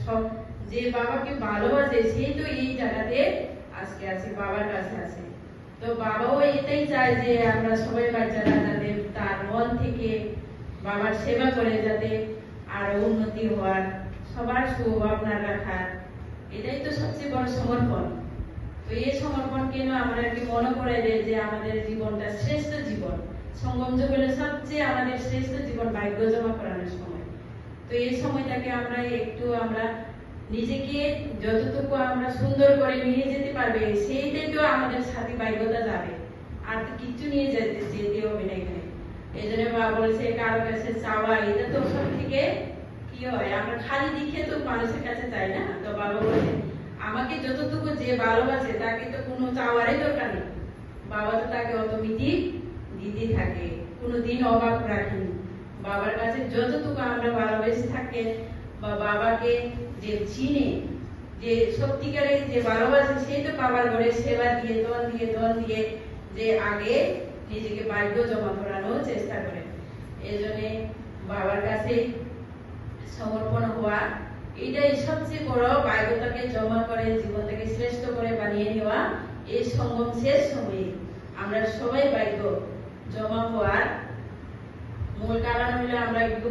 সব যে বাবাকে ভালোবাসে সেই তো এই জায়গাতে আজকে আছে, বাবার কাছে আছে। তো বাবাও এটাই চায় যে আমরা সবাই বাচ্চারা যাতে তার মন থেকে বাবার সেবা করে, যাতে আরো উন্নতি হওয়ার, সবার সুভাবনা রাখার, এটাই তো সবচেয়ে বড় সমর্পণ। তো এই সমর্পণ কেন আমরা কি মনে করে দেয় যে আমাদের জীবনটা শ্রেষ্ঠ জীবন, সঙ্গম যুগের সবচেয়ে আমাদের শ্রেষ্ঠ জীবন ভাগ্য জমা করানোর সময়। তো এই সময়টাকে আমরা নিজেকে যতটুকু আমরা সুন্দর করে নিয়ে যেতে পারবে, সেইটাই তো আমাদের সাথে ভাগ্যতা যাবে, আর তো কিচ্ছু নিয়ে যেতে হবে না এখানে। এই জন্য বাবা বলেছে কারো কাছে চাওয়া এটা তো সব থেকে কি হয়, আমরা খালি দিকে তো মানুষের কাছে চাই না। তো বাবা বলেছে আমাকে যতটুকু যে ভালোবাসে তাকে তো কোনো চাওয়ারই দরকার নেই, বাবা তো তাকে অটোমেটিক দিতে থাকে, কোনোদিন অভাব রাখেনি। বাবার কাছে যতটুকু আমরা ভালোবেসে থাকে বা বাবাকে যে চিনে, যে সত্যিকারের যে ভালোবাসে, সেই তো বাবার ঘরে সেবা দিয়ে দন দিয়ে যে আগে নিজেকে ভাগ্য জমা করানোর চেষ্টা করে। এই জন্য বাবার কাছে সমর্পণ হওয়া এটাই সবচেয়ে বড় ভাগ্যটাকে জমা করে, জীবনটাকে শ্রেষ্ঠ করে বানিয়ে নেওয়া। এই সঙ্গম শেষ সময়ে আমরা সবাই ভাগ্য জমা হওয়ার মূল কারণ হলো আমরা একটু